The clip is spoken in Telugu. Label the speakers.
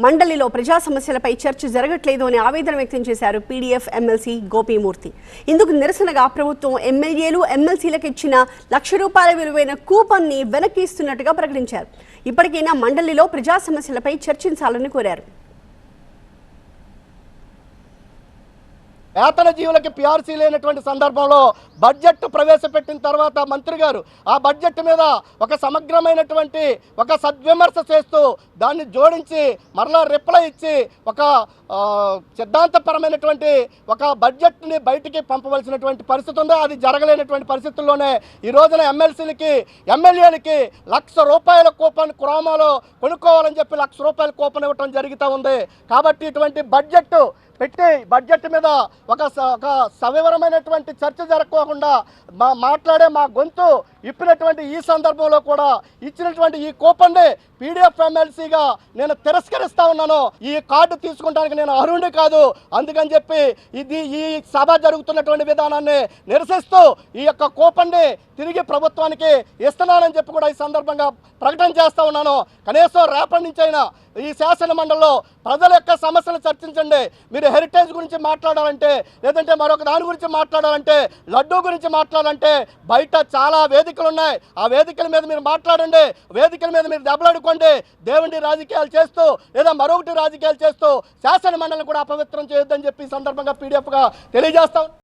Speaker 1: మండలిలో ప్రజా సమస్యలపై చర్చ జరగట్లేదు అని ఆవేదన వ్యక్తం చేశారు పీడీఎఫ్ ఎమ్మెల్సీ గోపీమూర్తి. ఇందుకు నిరసనగా ప్రభుత్వం ఎమ్మెల్యేలు ఎమ్మెల్సీలకు ఇచ్చిన ₹1,00,000 విలువైన కూపన్ ని వెనక్కి ఇస్తున్నట్టుగా ప్రకటించారు. ఇప్పటికైనా మండలిలో ప్రజా సమస్యలపై చర్చించాలని కోరారు.
Speaker 2: వేతన జీవులకి పిఆర్సీ లేనటువంటి సందర్భంలో బడ్జెట్ ప్రవేశపెట్టిన తర్వాత మంత్రి గారు ఆ బడ్జెట్ మీద ఒక సమగ్రమైనటువంటి ఒక సద్విమర్శ చేస్తూ దాన్ని జోడించి మరలా రిప్లై ఇచ్చి ఒక సిద్ధాంతపరమైనటువంటి ఒక బడ్జెట్ని బయటికి పంపవలసినటువంటి పరిస్థితి ఉందో అది జరగలేనటువంటి పరిస్థితుల్లోనే ఈ రోజున ఎమ్మెల్సీలకి ఎమ్మెల్యేలకి ₹1,00,000 కూపన్ క్రోమాలో కొనుక్కోవాలని చెప్పి ₹1,00,000 కూపన్ ఇవ్వటం జరుగుతూ ఉంది. కాబట్టి ఇటువంటి బడ్జెట్ మీద ఒక సవివరమైనటువంటి చర్చ జరగకోకుండా మాట్లాడే మా గొంతు ఇప్పినటువంటి ఈ సందర్భంలో కూడా ఇచ్చినటువంటి ఈ కూపన్ని పీడీఎఫ్ ఎమ్మెల్సీగా నేను తిరస్కరిస్తా ఉన్నాను. ఈ కార్డు తీసుకుంటానికి నేను అర్హుడిని కాదు. అందుకని చెప్పి ఈ సభ జరుగుతున్నటువంటి విధానాన్ని నిరసిస్తూ ఈ యొక్క కూపన్ని తిరిగి ప్రభుత్వానికి ఇస్తున్నానని చెప్పి కూడా ఈ సందర్భంగా ప్రకటన చేస్తూ ఉన్నాను. కనీసం రేపటి నుంచి అయినా ఈ శాసన మండలిలో ప్రజల యొక్క సమస్యలు చర్చించండి. మీరు హెరిటేజ్ గురించి మాట్లాడాలంటే, లేదంటే మరొక దాని గురించి మాట్లాడాలంటే, లడ్డూ గురించి మాట్లాడాలంటే బయట చాలా వేదికలు ఉన్నాయి. ఆ వేదికల మీద మీరు మాట్లాడండి. వేదికల మీద మీరు దెబ్బలాడుకోండి. దేవుడి రాజకీయాలు చేస్తూ లేదా మరొకటి రాజకీయాలు చేస్తూ శాసన మండలిని కూడా అపవిత్రం చేయొద్దని చెప్పి ఈ సందర్భంగా పీడీఎఫ్గా తెలియజేస్తాం.